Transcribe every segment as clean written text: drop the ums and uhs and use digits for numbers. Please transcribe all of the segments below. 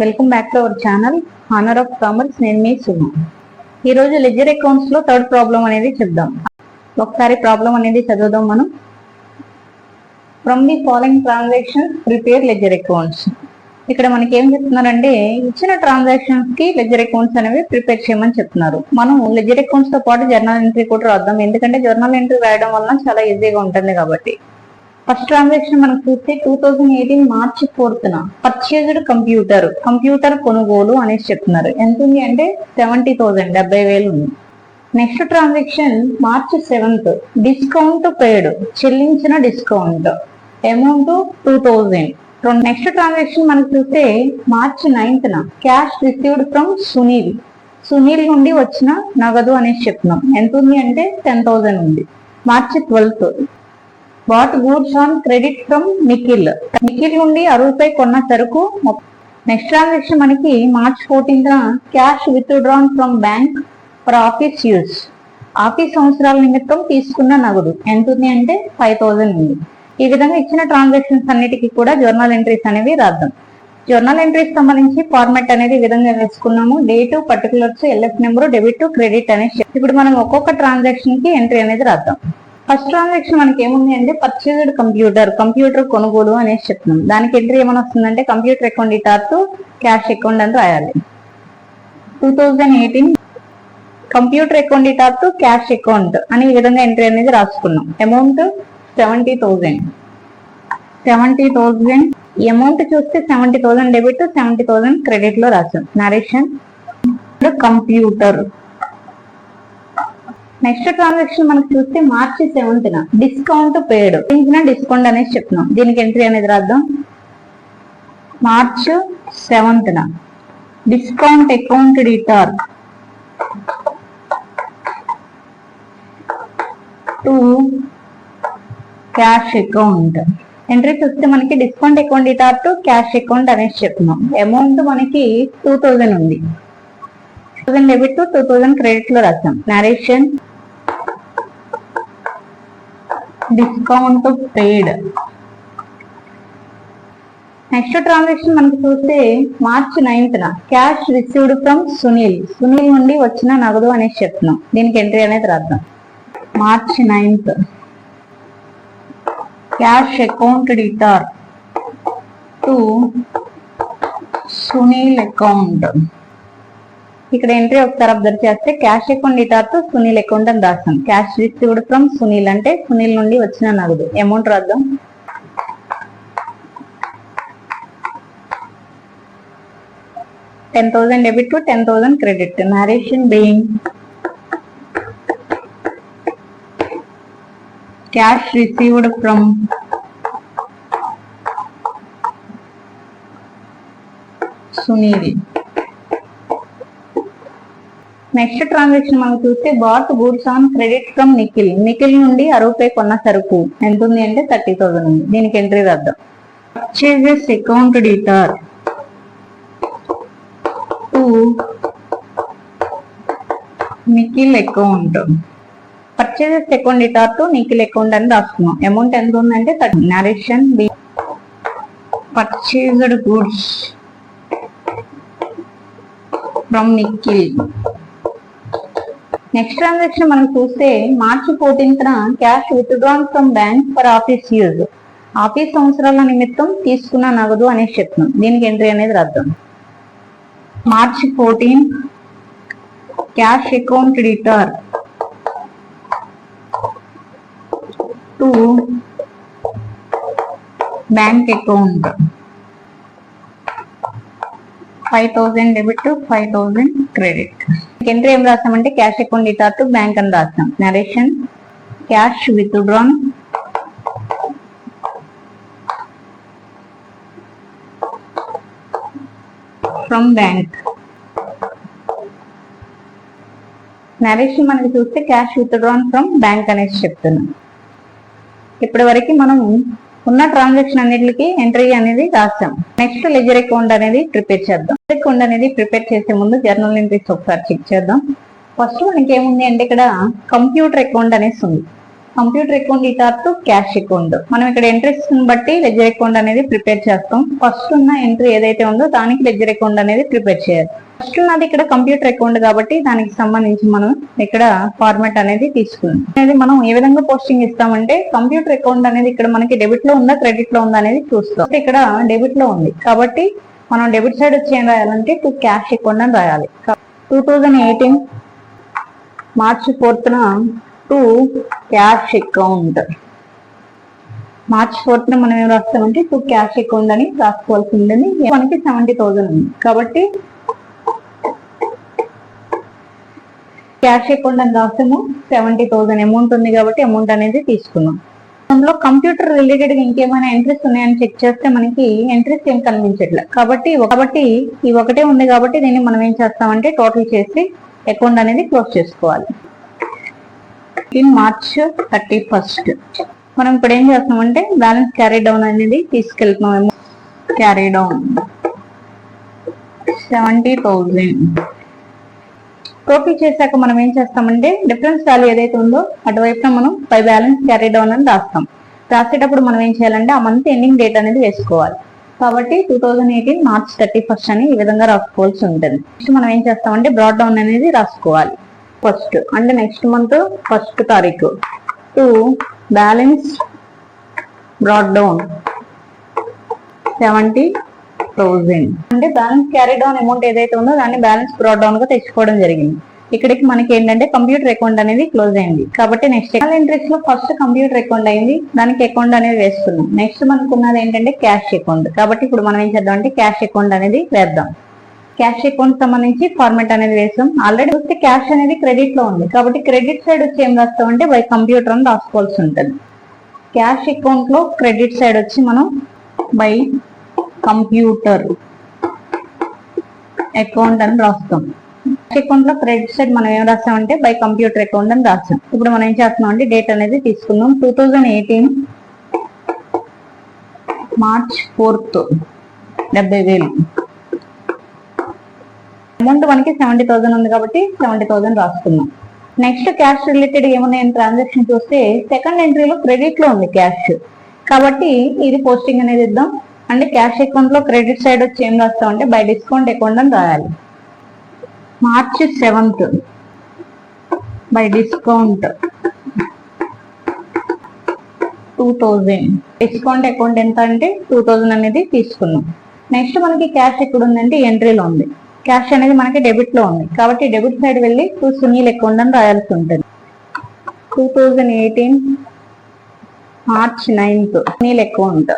Welcome back to our channel honour of commerce. నేను మీ సుమ. ఈ రోజు లెడ్జర్ అకౌంట్స్ లో థర్డ్ ప్రాబ్లం అనేది చూద్దాం. ఒకసారి ప్రాబ్లం అనేది చదువుదాం మనం. From the following transactions prepare ledger accounts. ఇక్కడ మనకి ఏం చెప్తున్నారంటే ఇచ్చిన ట్రాన్సాక్షన్స్ కి లెడ్జర్ అకౌంట్స్ అనేవి ప్రిపేర్ చేయమని చెప్తున్నారు. మనం లెడ్జర్ అకౌంట్స్ తో పాటు జర్నల్ ఎంట్రీ కూడా రాద్దాం, ఎందుకంటే జర్నల్ ఎంట్రీ రాయడం వల్ల చాలా ఈజీగా ఉంటుంది కాబట్టి. ఫస్ట్ ట్రాన్సాక్షన్ మనకు చూస్తే 2018 మార్చి 4th పర్చేజ్డ్ కంప్యూటర్ కొనుగోలు అనేసి చెప్తున్నారు. ఎంత ఉంది అంటే 70,000, 70,000 ఉంది. నెక్స్ట్ ట్రాన్సాక్షన్ మార్చి 7th డిస్కౌంట్ పేడ్, చెల్లించిన డిస్కౌంట్ అమౌంట్ 2,000. నెక్స్ట్ ట్రాన్సాక్షన్ మనకు చూస్తే March 9th cash received from Sunil నుండి వచ్చిన నగదు అనేసి చెప్తున్నాం. ఎంత ఉంది అంటే 10,000 ఉంది. March 12th bought goods on credit from Nikhil నుండి 60 కొన్న సరుకు. నెక్స్ట్ ట్రాన్సాక్షన్ మనకి March 14th cash withdrawn from bank for office use, office అవసరాల నిమిత్తం తీసుకున్న నగదు ఎంత ఉంది అంటే 5,000 ఉంది. ఈ విధంగా ఇచ్చిన ట్రాన్సాక్షన్స్ అన్నిటికీ కూడా జర్నల్ ఎంట్రీస్ అనేవి రాద్దాం. జర్నల్ ఎంట్రీస్ సంబంధించి ఫార్మాట్ అనేది ఈ విధంగా వేసుకున్నాము. Date, particulars, LF number, debit, credit అనేసి. ఇప్పుడు మనం ఒక్కొక్క ట్రాన్సాక్షన్ కి ఎంట్రీ అనేది రాద్దాం. ఫస్ట్ ట్రాన్సాక్షన్ మనకి ఏముంది అంటే పర్చేజ్డ్ కంప్యూటర్ కొనుగోలు అనేసి చెప్తున్నాం. దానికి ఎంట్రీ ఏమైనా వస్తుందంటే computer account debtor to cash account అని రాయాలి. 2018 computer account debtor to cash account అని ఈ విధంగా ఎంట్రీ అనేది రాసుకున్నాం. అమౌంట్ 70,000. అమౌంట్ చూస్తే 70,000 డెబిట్, 70,000 క్రెడిట్ లో రాసాం. Narration computer. నెక్స్ట్ ట్రాన్సాక్షన్ మనకు చూస్తే మార్చి 7th డిస్కౌంట్ పేడ్, డిస్కౌంట్ అనేసి చెప్తున్నాం. దీనికి ఎంట్రీ అనేది రాద్దాం. March 7th discount account debtor to cash account. Entry చూస్తే మనకి discount account debtor to cash account అనేసి చెప్తున్నాం. అమౌంట్ మనకి 2,000 ఉంది. 2,000 డెబిట్, 2,000 క్రెడిట్ లో రాసాం. Narration discount paid. Next transaction మనకు చూస్తే March 9th cash received from Sunil నుండి వచ్చిన నగదు అనేసి చెప్తున్నాం. దీనికి ఎంట్రీ అనేది రాద్దాం. March 9th cash account debtor to Sunil account. ఇక్కడ ఎంట్రీ ఒకసారి అబ్జర్వ్ చేస్తే cash account debtor to Sunil account అని రాస్తాం. క్యాష్ రిసీవ్డ్ ఫ్రమ్ సునీల్ అంటే సునీల్ నుండి వచ్చిన నగదు. అమౌంట్ రాద్దాం. 10,000 debit, 10,000 credit. Narration being cash received from Sunil. Next transaction మనం చూస్తే bought goods on credit from Nikhil నుండి 60 కొన్న సరుకు ఎంత ఉంది అంటే 30,000 ఉంది. దీనికి ఎంట్రీ రాద్దాం. Purchases account debtor to Nikhil account. Purchases account debtor to Nikhil account అని రాస్తున్నాం. అమౌంట్ ఎంత ఉందంటే 30. Narration be purchased goods from Nikhil. Next transaction మనం చూస్తే March 14th cash withdrawn from bank for office use, office అవసరాల నిమిత్తం తీసుకున్న నగదు అనేసి చెప్తున్నాం. దీనికి ఎంట్రీ అనేది రాద్దాం. March 14 cash account debtor to bank account. 5,000 debit, 5,000 credit. Entry ఏం రాస్తామంటే cash account debtor to bank అని రాస్తాం. Narration cash withdrawn from bank. Narration మనకి చూస్తే cash withdrawn from bank అనేసి చెప్తున్నాం. ఇప్పటి వరకు మనం ఉన్న ట్రాన్సాక్షన్ అన్నిటికి ఎంట్రీ అనేది రాస్తాం. నెక్స్ట్ లెడ్జర్ అకౌంట్ అనేది ప్రిపేర్ చేద్దాం. అకౌంట్ అనేది ప్రిపేర్ చేసే ముందు జర్నల్ ఎంట్రీస్ ఒకసారి చెక్ చేద్దాం. ఫస్ట్ మనకి ఏముంది అంటే ఇక్కడ కంప్యూటర్ అకౌంట్ అనేసి ఉంది. Computer account debtor to cash account. మనం ఇక్కడ ఎంట్రీస్ బట్టి లెడ్జర్ అకౌంట్ అనేది ప్రిపేర్ చేస్తాం. ఫస్ట్ ఉన్న ఎంట్రీ ఏదైతే ఉందో దానికి లెడ్జర్ అకౌంట్ అనేది ప్రిపేర్ చేయాలి. ఫస్ట్ ఉన్నది ఇక్కడ కంప్యూటర్ అకౌంట్ కాబట్టి దానికి సంబంధించి మనం ఇక్కడ ఫార్మాట్ అనేది తీసుకున్నాం. అనేది మనం ఏ విధంగా పోస్టింగ్ ఇస్తామంటే కంప్యూటర్ అకౌంట్ అనేది ఇక్కడ మనకి డెబిట్ లో ఉందా క్రెడిట్ లో ఉందా అనేది చూస్తాం. ఇక్కడ డెబిట్ లో ఉంది కాబట్టి మనం డెబిట్ సైడ్ వచ్చి ఏం రాయాలంటే టు క్యాష్ అకౌంట్ అని రాయాలి. 2018 March 4th to cash account. March 4th మనం ఏం రాస్తామంటే టు క్యాష్ అకౌంట్ అని రాసుకోవాల్సి ఉంటుంది. మనకి 70,000 ఉంది కాబట్టి క్యాష్ అకౌంట్ అని రాస్తాము. 70,000 అమౌంట్ ఉంది కాబట్టి అమౌంట్ అనేది తీసుకున్నాం. అందులో కంప్యూటర్ రిలేటెడ్ ఇంకేమైనా ఎంట్రీస్ ఉన్నాయని చెక్ చేస్తే మనకి ఎంట్రీస్ ఏం కనిపించట్లేదు కాబట్టి ఈ ఒకటే ఉంది కాబట్టి దీన్ని మనం ఏం చేస్తామంటే టోటల్ చేసి అకౌంట్ అనేది క్లోజ్ చేసుకోవాలి. మార్చ్ 31st మనం ఇప్పుడు ఏం చేస్తామంటే బ్యాలెన్స్ క్యారీ డౌన్ అనేది తీసుకెళ్తున్నాం. క్యారీ డౌన్ 70,000 టోటల్ చేశాక మనం ఏం చేస్తామంటే డిఫరెన్స్ వాల్యూ ఏదైతే ఉందో అటువైపున మనం బై బ్యాలెన్స్ క్యారీ డౌన్ అని రాస్తాం. రాసేటప్పుడు మనం ఏం చేయాలంటే ఆ మంత్ ఎండింగ్ డేట్ అనేది వేసుకోవాలి. కాబట్టి 2018 మార్చ్ 31st అని ఈ విధంగా రాసుకోవాల్సి ఉంటుంది. నెక్స్ట్ మనం ఏం చేస్తామంటే బ్రాడ్ డౌన్ అనేది రాసుకోవాలి. ఫస్ట్ అంటే నెక్స్ట్ మంత్ 1st తారీఖు టు బ్యాలెన్స్ బ్రాడ్ డౌన్ 70,000 అంటే బ్యాలెన్స్ క్యారీ డౌన్ అమౌంట్ ఏదైతే ఉందో దాన్ని బ్యాలెన్స్ బ్రాడ్ డౌన్ గా తెచ్చుకోవడం జరిగింది. ఇక్కడికి మనకి ఏంటంటే కంప్యూటర్ అకౌంట్ అనేది క్లోజ్ అయింది కాబట్టి నెక్స్ట్ ఎంట్రీస్ లో ఫస్ట్ కంప్యూటర్ అకౌంట్ అయింది దానికి అకౌంట్ అనేది వేసుకున్నాం. నెక్స్ట్ మనకు ఉన్నది ఏంటంటే క్యాష్ అకౌంట్ కాబట్టి ఇప్పుడు మనం ఏం చేద్దాం అంటే క్యాష్ అకౌంట్ అనేది వేద్దాం. క్యాష్ అకౌంట్ సంబంధించి ఫార్మాట్ అనేది వేసాం. ఆల్రెడీ చూస్తే క్యాష్ అనేది క్రెడిట్ లో ఉంది కాబట్టి క్రెడిట్ సైడ్ వచ్చి ఏం రాస్తామంటే బై కంప్యూటర్ అని రాసుకోవాల్సి ఉంటుంది. క్యాష్ అకౌంట్ లో క్రెడిట్ సైడ్ వచ్చి మనం బై కంప్యూటర్ అకౌంట్ అని రాస్తాం. అకౌంట్ లో క్రెడిట్ సైడ్ మనం ఏం రాస్తామంటే బై కంప్యూటర్ అకౌంట్ అని రాస్తాం. ఇప్పుడు మనం ఏం చేస్తున్నాం అంటే డేట్ అనేది తీసుకున్నాం. 2018 మార్చ్ 4th 70,000 అమౌంట్ మనకి 70,000 ఉంది కాబట్టి 70,000 రాసుకున్నాం. నెక్స్ట్ క్యాష్ రిలేటెడ్ ఏమున్నాయని ట్రాన్సాక్షన్ చూస్తే సెకండ్ ఎంట్రీలో క్రెడిట్ లో ఉంది క్యాష్ కాబట్టి ఇది పోస్టింగ్ అనేది ఇద్దాం. అంటే క్యాష్ అకౌంట్ లో క్రెడిట్ సైడ్ వచ్చి ఏం రాస్తామంటే బై డిస్కౌంట్ అకౌంట్ అని రాయాలి. March 7th by discount 2000 discount account ఎంత అంటే 2000 అనేది తీసుకున్నాం. నెక్స్ట్ మనకి క్యాష్ ఎక్కడ ఉందంటే ఎంట్రీలో ఉంది. క్యాష్ అనేది మనకి డెబిట్ లో ఉంది కాబట్టి డెబిట్ సైడ్ వెళ్ళి టు సునీల్ అకౌంట్ అని రాయాల్సి ఉంటుంది. 2018 March 9th Sunil account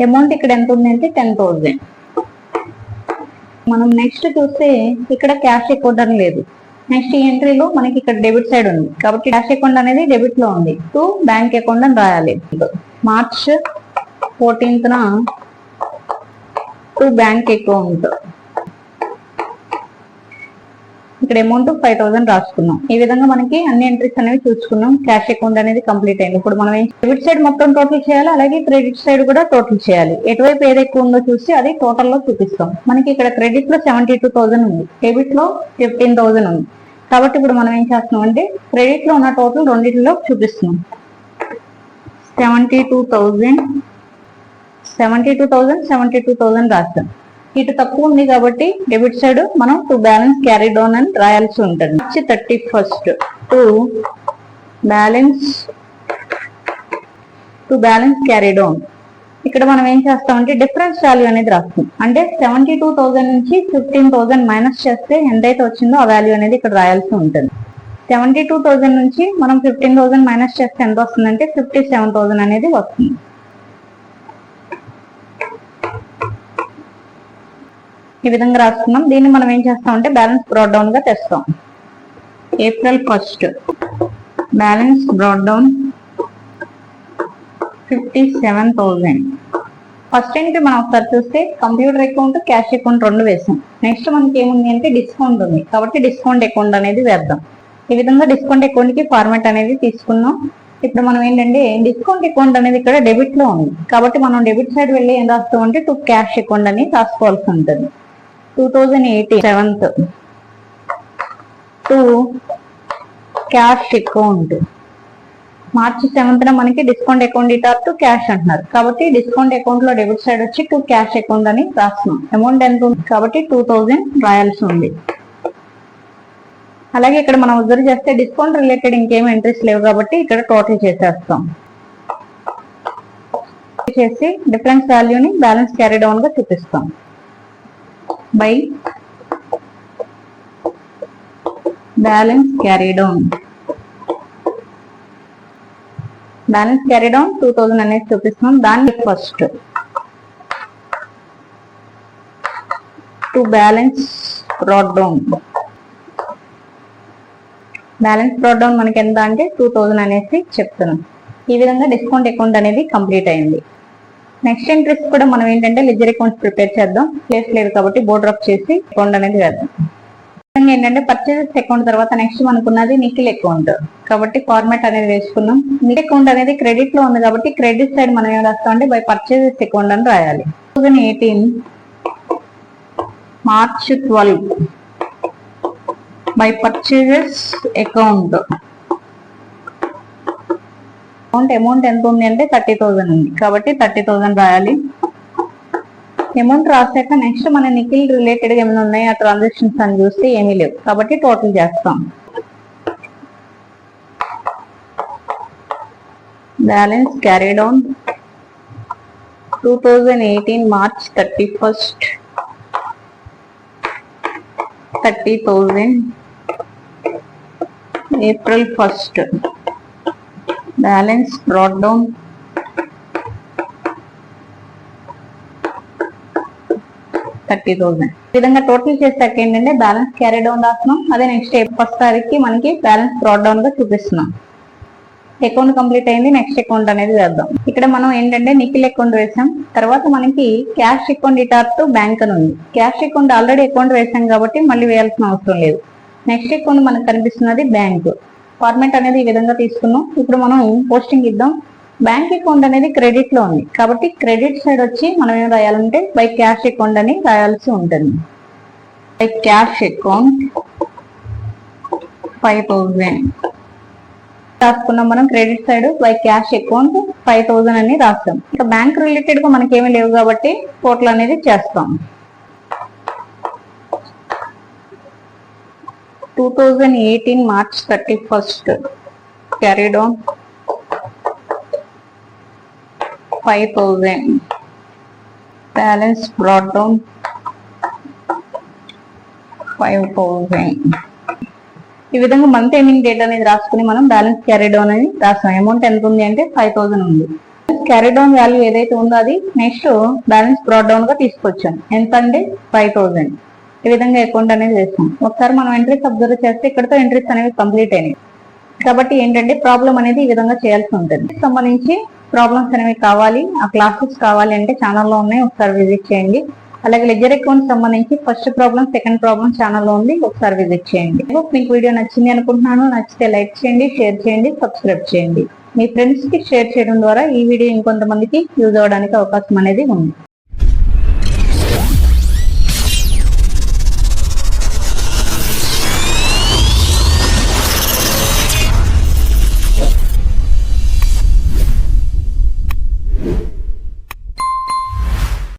amount ఇక్కడ ఎంత ఉంది అంటే 10,000. మనం నెక్స్ట్ చూస్తే ఇక్కడ క్యాష్ అకౌంట్ అని లేదు. నెక్స్ట్ ఈ ఎంట్రీలో మనకి ఇక్కడ డెబిట్ సైడ్ ఉంది కాబట్టి క్యాష్ అకౌంట్ అనేది డెబిట్ లో ఉంది. టు బ్యాంక్ అకౌంట్ అని రాయాలి. March 14th to bank account ఇక్కడ అమౌంట్ 5,000 రాసుకున్నాం. ఈ విధంగా మనకి అన్ని ఎంట్రీస్ అనేవి చూసుకున్నాం. క్యాష్ అకౌంట్ అనేది కంప్లీట్ అయింది. ఇప్పుడు మనం డెబిట్ సైడ్ మొత్తం టోటల్ చేయాలి అలాగే క్రెడిట్ సైడ్ కూడా టోటల్ చేయాలి. ఎటువైపు ఏది ఎక్కువ ఉందో చూసి అది టోటల్ లో చూపిస్తాం. మనకి ఇక్కడ క్రెడిట్ లో 72,000 ఉంది, డెబిట్ లో 15,000 ఉంది కాబట్టి ఇప్పుడు మనం ఏం చేస్తున్నాం అంటే క్రెడిట్ లో ఉన్న టోటల్ రెండింటిలో చూపిస్తున్నాం. 72,000 రాస్తాం. ఇటు తక్కువ ఉంది కాబట్టి డెబిట్ సైడ్ మనం టు బ్యాలెన్స్ క్యారీ డౌన్ అని రాయాల్సి ఉంటుంది. March 31st to balance carry down ఇక్కడ మనం ఏం చేస్తామంటే డిఫరెన్స్ వాల్యూ అనేది రాస్తాం. అంటే 72,000 నుంచి 15,000 మైనస్ చేస్తే ఎంతైతే వచ్చిందో ఆ వాల్యూ అనేది ఇక్కడ రాయాల్సి ఉంటుంది. 72,000 నుంచి మనం 15,000 మైనస్ చేస్తే ఎంత వస్తుందంటే 57,000 అనేది వస్తుంది. ఈ విధంగా రాస్తున్నాం. దీన్ని మనం ఏం చేస్తామంటే బ్యాలెన్స్ బ్రాడ్ డౌన్ గా తెస్తాం. April 1st balance broad down 57,000. First ఏంటి మనం ఒకసారి చూస్తే కంప్యూటర్ అకౌంట్ క్యాష్ అకౌంట్ రెండు వేసాం. నెక్స్ట్ మనకి ఏముంది అంటే డిస్కౌంట్ ఉంది కాబట్టి డిస్కౌంట్ అకౌంట్ అనేది వేద్దాం. ఈ విధంగా డిస్కౌంట్ అకౌంట్ కి ఫార్మాట్ అనేది తీసుకున్నాం. ఇప్పుడు మనం ఏంటంటే డిస్కౌంట్ అకౌంట్ అనేది ఇక్కడ డెబిట్ లో ఉంది కాబట్టి మనం డెబిట్ సైడ్ వెళ్ళి ఏం రాస్తాం అంటే టు క్యాష్ అకౌంట్ అని రాసుకోవాల్సి ఉంటుంది. 2018 7th to cash account. March 7th మనకి డిస్కౌంట్ అకౌంట్ డీటార్ టు క్యాష్ అంటున్నారు. కాబట్టి డిస్కౌంట్ అకౌంట్ లో డెబిట్ సైడ్ వచ్చి టు క్యాష్ అకౌంట్ అని రాస్తున్నాం. అమౌంట్ ఎంత ఉంది కాబట్టి 2000 రాయాల్సి ఉంది. అలాగే ఇక్కడ మనం అబ్జర్వ్ చేస్తే డిస్కౌంట్ రిలేటెడ్ ఇంకేం ఎంట్రీస్ లేవు కాబట్టి ఇక్కడ టోటల్ చేసేస్తాం. చేసి డిఫరెన్స్ వాల్యూని బ్యాలెన్స్ క్యారీ డౌన్ గా చూపిస్తాం. By balance carry down. Balance carry down 2000 అనేది చూపిస్తున్నాం. దాన్ని first to balance brought down. Balance brought down మనకి ఎంత అంటే 2000 అనేసి చెప్తున్నాం. ఈ విధంగా డిస్కౌంట్ అకౌంట్ అనేది కంప్లీట్ అయింది. నెక్స్ట్ ఎంట్రీస్ కూడా మనం ఏంటంటే లెడ్జర్ అకౌంట్స్ ప్రిపేర్ చేద్దాం. ప్లేస్ లేదు కాబట్టి బోర్డ్ డ్రాప్ చేసి అకౌంట్ అనేది వేద్దాం. ఏంటంటే పర్చేజెస్ అకౌంట్ తర్వాత నెక్స్ట్ మనకున్నది నిఖిల్ అకౌంట్. కాబట్టి ఫార్మాట్ అనేది వేసుకున్నాం. నిఖిల్ అకౌంట్ అనేది క్రెడిట్ లో ఉంది కాబట్టి క్రెడిట్ సైడ్ మనం ఏం రాస్తాం అంటే బై పర్చేజెస్ అకౌంట్ అని రాయాలి. 2018 March 12 by purchases account. Amount ఎంత ఉంది అంటే 30,000 ఉంది కాబట్టి 30,000 రాయాలి. అమౌంట్ రాసాక నెక్స్ట్ మన నిఖిల్ రిలేటెడ్ గా ఏమైనా ఉన్నాయి ఆ ట్రాన్సాక్షన్స్ అని చూస్తే ఏమీ లేవు కాబట్టి టోటల్ చేస్తాం. Balance carry down 2018 March 31st 30,000 April 1st balance brought down 30,000. ఈ విధంగా టోటల్ చేసాక ఏంటంటే బ్యాలెన్స్ క్యారీ డౌన్ రాస్తున్నాం. అదే నెక్స్ట్ ఫస్ట్ తారీఖుకి మనకి బ్యాలెన్స్ బ్రాట్ డౌన్ గా చూపిస్తున్నాం. అకౌంట్ కంప్లీట్ అయింది. నెక్స్ట్ అకౌంట్ అనేది వేద్దాం. ఇక్కడ మనం ఏంటంటే నిఖిల్ అకౌంట్ వేసాం. తర్వాత మనకి క్యాష్ అకౌంట్ డీటార్ టు బ్యాంక్ అని ఉంది. క్యాష్ అకౌంట్ ఆల్రెడీ అకౌంట్ వేసాం కాబట్టి మళ్ళీ వేయాల్సిన అవసరం లేదు. నెక్స్ట్ అకౌంట్ మనకు కనిపిస్తున్నది బ్యాంక్. ఫార్మాట్ అనేది ఈ విధంగా తీసుకున్నాం. ఇప్పుడు మనం పోస్టింగ్ ఇద్దాం. బ్యాంక్ అకౌంట్ అనేది క్రెడిట్ లో ఉంది కాబట్టి క్రెడిట్ సైడ్ వచ్చి మనం ఏం రాయాలంటే బై క్యాష్ అకౌంట్ అని రాయాల్సి ఉంటుంది. బై క్యాష్ అకౌంట్ 5,000 రాసుకున్నాం. మనం credit side by cash account 5,000 అని రాస్తాం. ఇక బ్యాంక్ రిలేటెడ్ గా మనకేమీ లేవు కాబట్టి టోటల్ అనేది చేస్తాం. 2018 March 31st carried on 5,000 balance brought down 5,000. ఈ విధంగా మంత్ ఎండింగ్ డేట్ అనేది రాసుకుని మనం బ్యాలెన్స్ క్యారీ డౌన్ అని రాస్తాం. అమౌంట్ ఎంత ఉంది అంటే 5,000 ఉంది. క్యారీ డౌన్ వాల్యూ ఏదైతే ఉందో అది నెక్స్ట్ బ్యాలెన్స్ బ్రాట్ డౌన్ గా తీసుకొచ్చాం. ఎంత అంటే 5,000. ఈ విధంగా అకౌంట్ అనేది వేస్తాం. ఒకసారి మనం ఎంట్రీస్ అబ్జర్వ్ చేస్తే ఇక్కడతో ఎంట్రీస్ అనేవి కంప్లీట్ అయినాయి. కాబట్టి ఏంటంటే ప్రాబ్లం అనేది ఈ విధంగా చేయాల్సి ఉంటుంది. సంబంధించి ప్రాబ్లమ్స్ అనేవి కావాలి, ఆ క్లాసెస్ కావాలి అంటే ఛానల్లో ఉన్నాయి, ఒకసారి విజిట్ చేయండి. అలాగే లెడ్జర్ అకౌంట్ సంబంధించి ఫస్ట్ ప్రాబ్లం సెకండ్ ప్రాబ్లం ఛానల్లో ఉంది, ఒకసారి విజిట్ చేయండి. మీకు వీడియో నచ్చింది అనుకుంటున్నాను. నచ్చితే లైక్ చేయండి, షేర్ చేయండి, సబ్స్క్రైబ్ చేయండి. మీ ఫ్రెండ్స్ కి షేర్ చేయడం ద్వారా ఈ వీడియో ఇంకొంతమందికి యూజ్ అవ్వడానికి అవకాశం అనేది ఉంది.